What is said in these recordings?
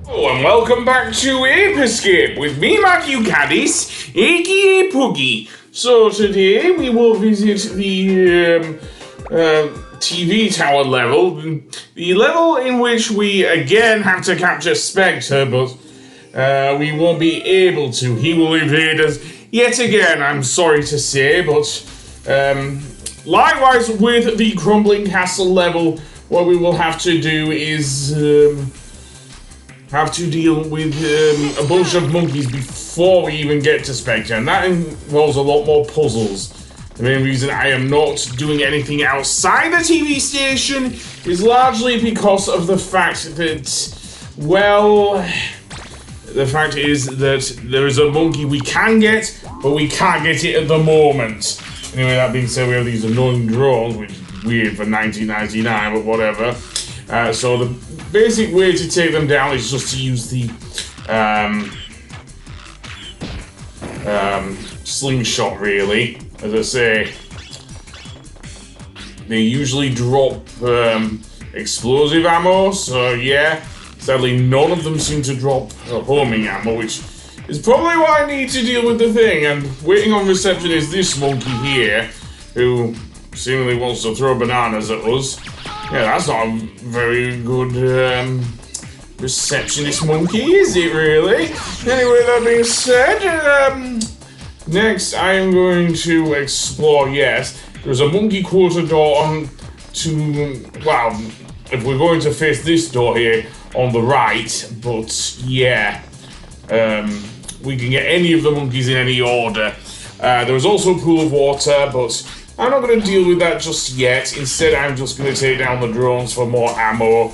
Oh, and welcome back to Ape Escape with me, Matthew Caddis, aka Puggy. So today we will visit the TV tower level, the level in which we again have to capture Specter, but we won't be able to. He will evade us yet again, I'm sorry to say, but likewise with the crumbling castle level, what we will have to do is have to deal with a bunch of monkeys before we even get to Spectre, and that involves a lot more puzzles. The main reason I am not doing anything outside the TV station is largely because of the fact that, well, the fact is that there is a monkey we can get, but we can't get it at the moment. Anyway, that being said, we have these annoying drones, which is weird for 1999, but whatever. So the basic way to take them down is just to use the slingshot, really. As I say, they usually drop explosive ammo, so yeah. Sadly, none of them seem to drop homing ammo, which is probably why I need to deal with the thing. And waiting on reception is this monkey here, who seemingly wants to throw bananas at us. Yeah, that's not a very good receptionist monkey, is it really? Anyway, that being said, next I am going to explore, yes. There's a monkey quarter door on to, well, if we're going to face this door here on the right, but yeah. We can get any of the monkeys in any order. There is also a pool of water, but I'm not going to deal with that just yet. Instead, I'm just going to take down the drones for more ammo.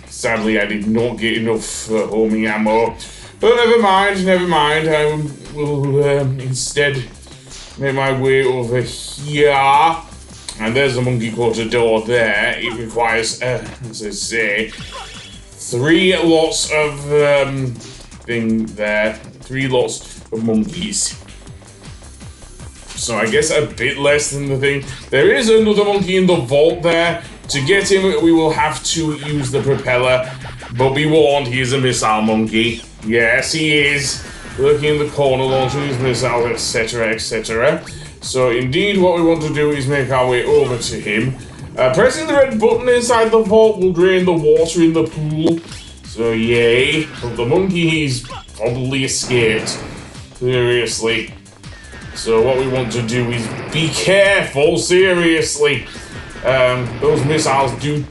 Sadly, I did not get enough homing ammo. But never mind. I will instead make my way over here. And there's the monkey quarter door there. It requires, as I say, 3 lots of thing there. 3 lots of monkeys. So I guess a bit less than the thing. There is another monkey in the vault there. To get him, we will have to use the propeller. But be warned, he is a missile monkey. Yes, he is. Lurking in the corner, launching his missiles, etc., etc. So indeed, what we want to do is make our way over to him. Pressing the red button inside the vault will drain the water in the pool. So yay. But the monkey, he's probably escaped. Seriously. So what we want to do is be careful, seriously. Those missiles do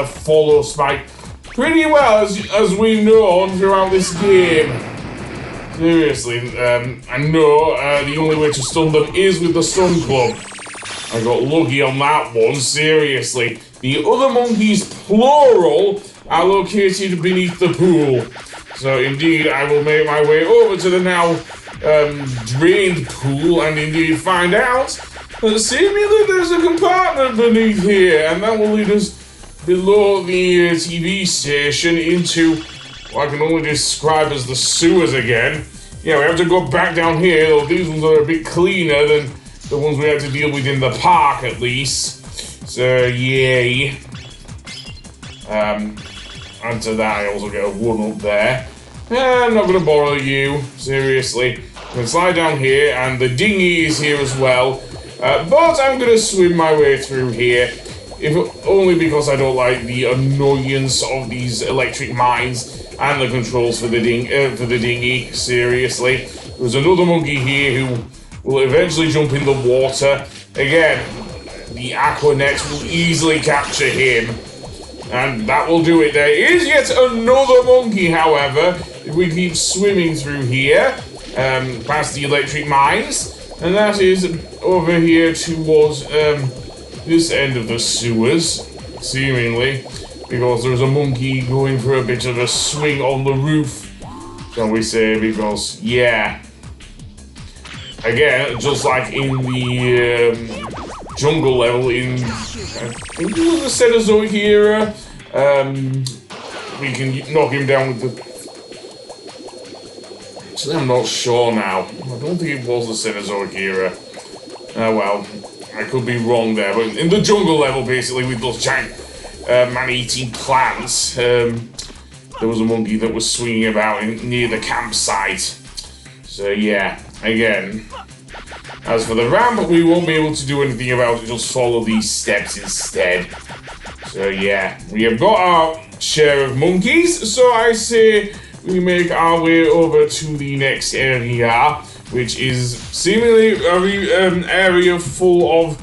follow Spike pretty well, as we know throughout this game. Seriously, I know the only way to stun them is with the stun club. I got lucky on that one, seriously. The other monkeys, plural, are located beneath the pool. So indeed, I will make my way over to the now drained pool and indeed find out that seemingly there's a compartment beneath here, and that will lead us below the TV station into what I can only describe as the sewers again. Yeah, we have to go back down here, though these ones are a bit cleaner than the ones we had to deal with in the park, at least. So, yay. Add to that, I also get a 1 up there. I'm not going to borrow you, seriously. I'm going to slide down here, and the dinghy is here as well. But I'm going to swim my way through here, if only because I don't like the annoyance of these electric mines and the controls for the dinghy, seriously. There's another monkey here who will eventually jump in the water. Again, the aqua net will easily capture him. And that will do it. There is yet another monkey, however, if we keep swimming through here, past the electric mines. And that is over here towards this end of the sewers, seemingly, because there's a monkey going for a bit of a swing on the roof, shall we say, because, yeah. Again, just like in the jungle level in, I think it was the Cenozoic era, we can knock him down with the... Actually, I'm not sure now. I don't think it was the Cenozoic era. Well, I could be wrong there, but in the jungle level, basically, with those giant man-eating plants, there was a monkey that was swinging about near the campsite. So yeah, again, as for the ramp, we won't be able to do anything about it, just follow these steps instead. So yeah, we have got our share of monkeys, so I say we make our way over to the next area, which is seemingly an area full of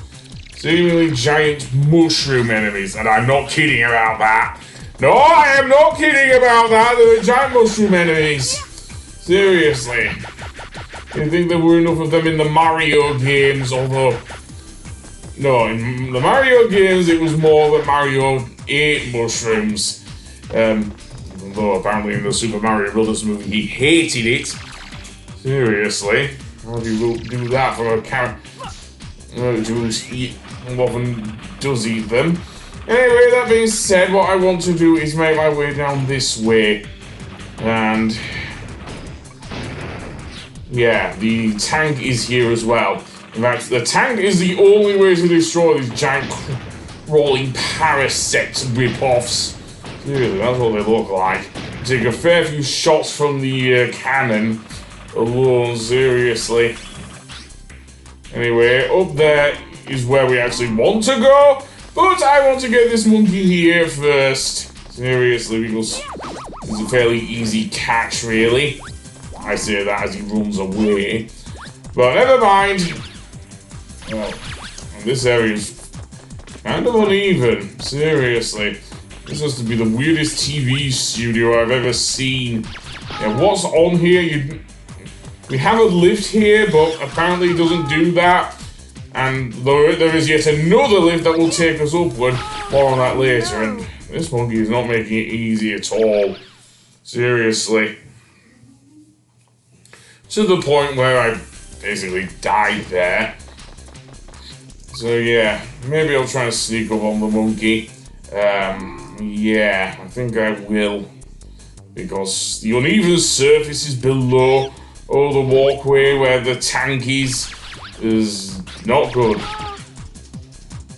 seemingly giant mushroom enemies, and I'm not kidding about that. No, I am not kidding about that. There are giant mushroom enemies. Seriously. I think there were enough of them in the Mario games, although... No, in the Mario games it was more that Mario ate mushrooms. Although apparently in the Super Mario Brothers movie he hated it. Seriously. How do you do that for a character who often does eat them? Anyway, that being said, what I want to do is make my way down this way. And... yeah, the tank is here as well. In fact, the tank is the only way to destroy these giant crawling parasites rip-offs. Seriously, that's what they look like. Take a fair few shots from the cannon alone, seriously. Anyway, up there is where we actually want to go, but I want to get this monkey here first. Seriously, because it's a fairly easy catch, really. I say that as he runs away. But never mind. Well, this area is kind of uneven. Seriously. This has to be the weirdest TV studio I've ever seen. Yeah, what's on here? We have a lift here, but apparently it doesn't do that. And there is yet another lift that will take us upward. More on that later. And this monkey is not making it easy at all. Seriously. To the point where I basically died there. So yeah, maybe I'll try and sneak up on the monkey. Yeah, I think I will. Because the uneven surfaces below, the walkway where the tank is not good.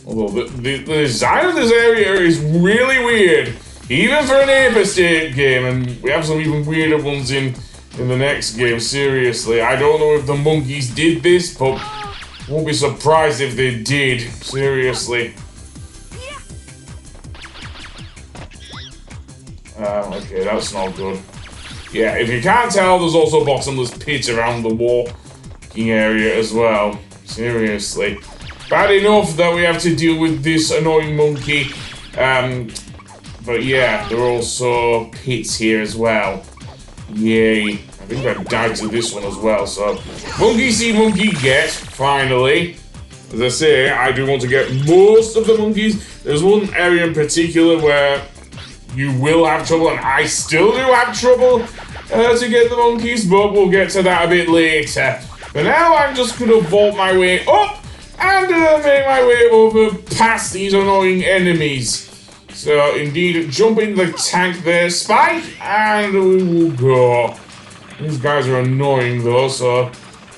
Although the design of this area is really weird. Even for an Ape Estate game, and we have some even weirder ones in the next game, seriously. I don't know if the monkeys did this, but won't be surprised if they did, seriously. Okay, that's not good. Yeah, if you can't tell, there's also a bottomless pit around the walking area as well. Seriously. Bad enough that we have to deal with this annoying monkey. But yeah, there are also pits here as well. Yay. I think I died to this one as well, so... monkey see, monkey get, finally. As I say, I do want to get most of the monkeys. There's one area in particular where you will have trouble, and I still do have trouble to get the monkeys, but we'll get to that a bit later. For now, I'm just going to vault my way up and make my way over past these annoying enemies. So, indeed, jump in the tank there, Spike, and we will go. These guys are annoying, though, so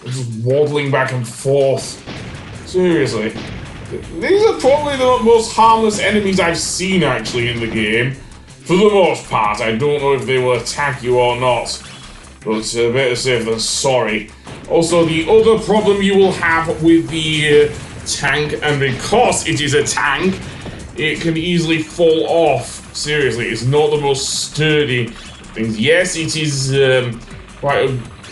they're just waddling back and forth. Seriously. These are probably the most harmless enemies I've seen, actually, in the game. For the most part. I don't know if they will attack you or not. But better safe than sorry. Also, the other problem you will have with the tank, and because it is a tank, it can easily fall off. Seriously, it's not the most sturdy things. Yes, it is quite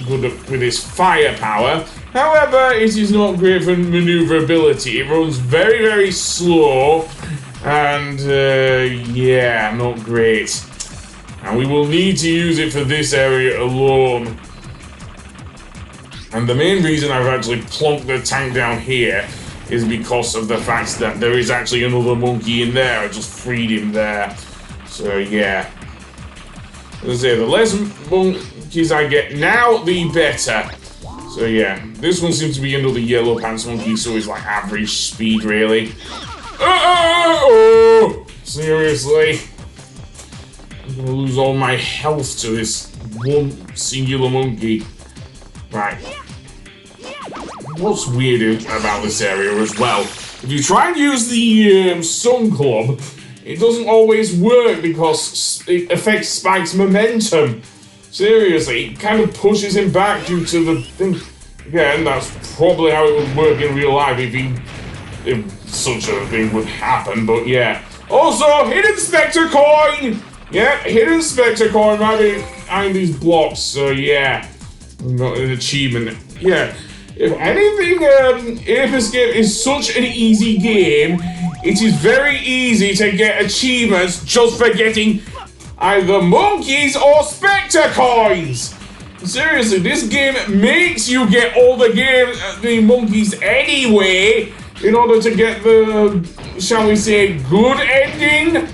good with its firepower. However, it is not great for maneuverability. It runs very, very slow. And, yeah, not great. And we will need to use it for this area alone. And the main reason I've actually plonked the tank down here is because of the fact that there is actually another monkey in there. I just freed him there. So, yeah. As I say, the less monkeys I get now, the better. So, yeah. This one seems to be another yellow pants monkey, so he's like average speed, really. Oh! Seriously? I'm gonna lose all my health to this one singular monkey. Right. What's weird about this area as well, if you try and use the Sun Club, it doesn't always work because it affects Spike's momentum. Seriously, it kind of pushes him back due to the thing. Again, that's probably how it would work in real life if such a thing would happen, but yeah. Also, hidden Specter coin! Yeah, hidden Specter coin right behind these blocks, so yeah. We've got an achievement. Yeah, if anything, Ape Escape is such an easy game. It is very easy to get achievements just for getting either monkeys or Specter coins. Seriously, this game makes you get all the monkeys anyway in order to get the, shall we say, good ending.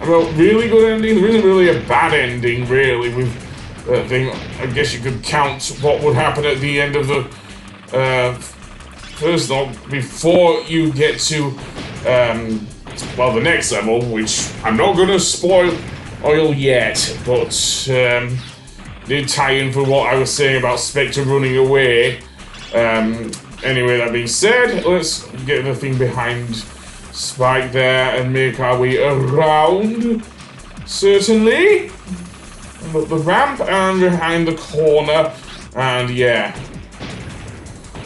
Well, really good ending. There isn't really a bad ending, really, with that thing. I guess you could count what would happen at the end of the first of all, before you get to well, the next level, which I'm not gonna spoil yet, but did tie in for what I was saying about Spectre running away. Anyway, that being said, let's get the thing behind Spike there and make our way around. Certainly. Up the ramp and behind the corner. And yeah.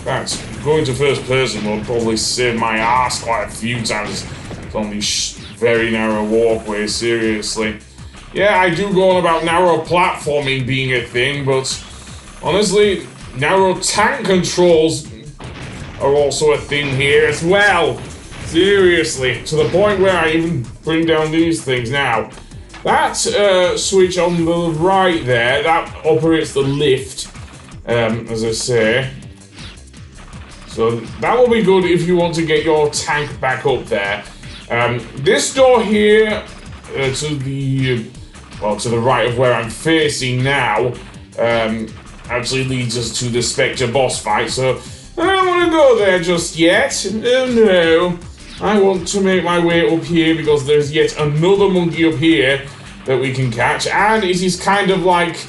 That's going to first person will probably save my ass quite a few times on these very narrow walkways, seriously. Yeah, I do go on about narrow platforming being a thing, but honestly, narrow tank controls are also a thing here as well. Seriously, to the point where I even bring down these things now. That switch on the right there, that operates the lift, as I say. So that will be good if you want to get your tank back up there. This door here, to the right of where I'm facing now, actually leads us to the Spectre boss fight, so I don't want to go there just yet. No. I want to make my way up here because there's yet another monkey up here that we can catch, and it is kind of like,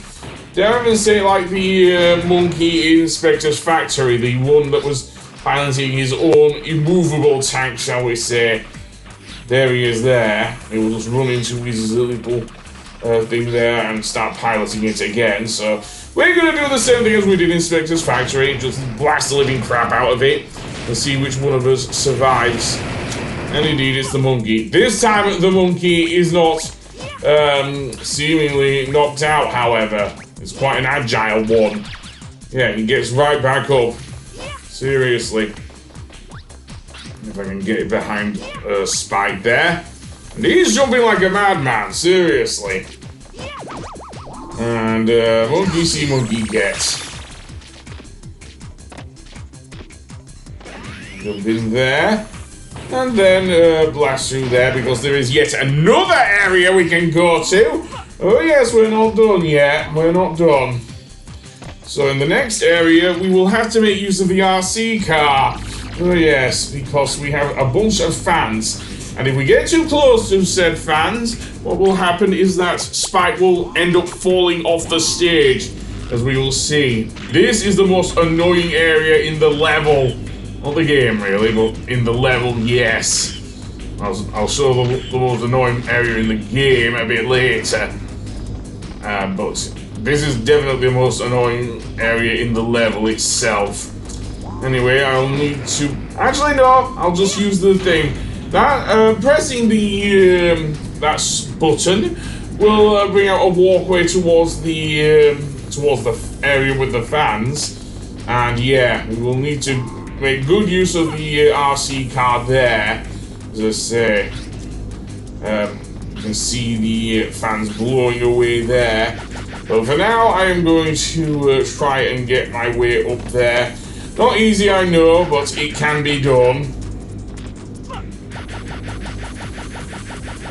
dare I even say, like the monkey in Spectre's factory, the one that was piloting his own immovable tank, shall we say. There he is there. He will just run into his little thing there and start piloting it again, so we're gonna do the same thing as we did in Spectre's factory, just blast the living crap out of it and see which one of us survives. And indeed, it's the monkey. This time, the monkey is not seemingly knocked out, however. It's quite an agile one. Yeah, he gets right back up. Seriously. If I can get it behind Spike there. And he's jumping like a madman, seriously. And monkey see, monkey get. Jump in there. And then blast through there because there is yet another area we can go to. Oh yes, we're not done yet. We're not done. So in the next area, we will have to make use of the RC car. Oh yes, because we have a bunch of fans. And if we get too close to said fans, what will happen is that Spike will end up falling off the stage, as we will see. This is the most annoying area in the level. Not the game, really, but in the level, yes. I'll show the most annoying area in the game a bit later. But this is definitely the most annoying area in the level itself. Anyway, I'll need to... Actually, no, I'll just use the thing. That, pressing the, that button will bring out a walkway towards the area with the fans. And yeah, we will need to make good use of the RC car there, as I say. You can see the fans blowing away there. But for now, I am going to try and get my way up there. Not easy, I know, but it can be done.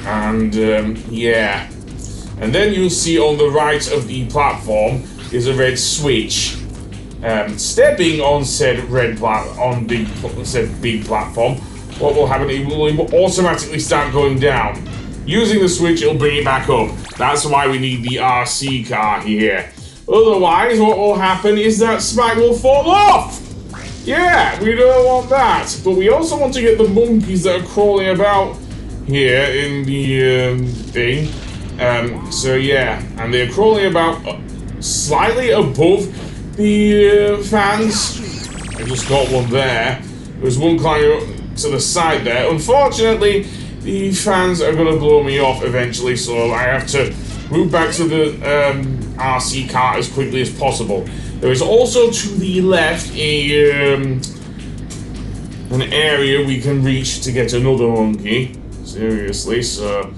And yeah. And then you'll see on the right of the platform is a red switch. Stepping on said big platform, what will happen? It will automatically start going down. Using the switch, it'll bring it back up. That's why we need the RC car here. Otherwise, what will happen is that Spike will fall off. Yeah, we don't want that. But we also want to get the monkeys that are crawling about here in the thing. So yeah, and they're crawling about slightly above the fans. I just got one there. There's one climbing up to the side there. Unfortunately, the fans are going to blow me off eventually, so I have to move back to the RC car as quickly as possible. There is also to the left an area we can reach to get another monkey. Seriously, so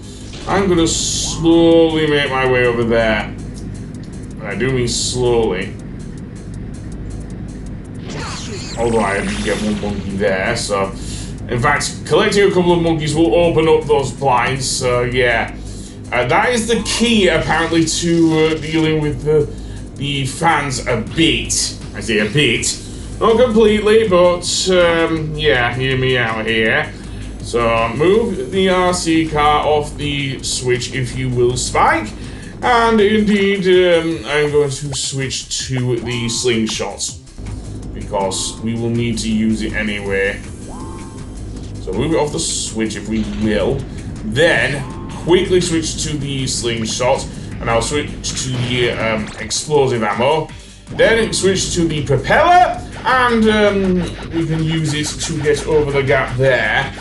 I'm going to slowly make my way over there. And I do mean slowly. Although I did get one monkey there, so... In fact, collecting a couple of monkeys will open up those blinds, so yeah. That is the key, apparently, to dealing with the fans a bit. I say a bit. Not completely, but, yeah, hear me out here. So, move the RC car off the switch, if you will, Spike. And indeed, I'm going to switch to the slingshot, because we will need to use it anyway. So move it off the switch, if we will. Then, quickly switch to the slingshot, and I'll switch to the explosive ammo. Then switch to the propeller, and we can use it to get over the gap there.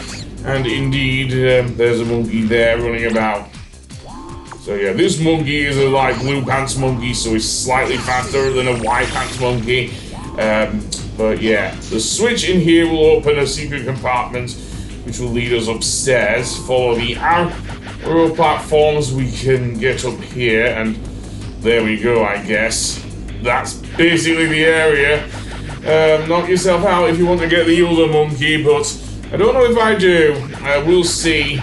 And indeed, there's a monkey there running about. So yeah, this monkey is a light blue pants monkey, so it's slightly faster than a white pants monkey. But yeah, the switch in here will open a secret compartment, which will lead us upstairs. Follow the arrow platforms, we can get up here, and there we go, I guess. That's basically the area. Knock yourself out if you want to get the other monkey, but I don't know if I do. We'll see.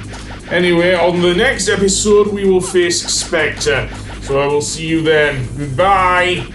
Anyway, on the next episode, we will face Specter. So I will see you then. Goodbye.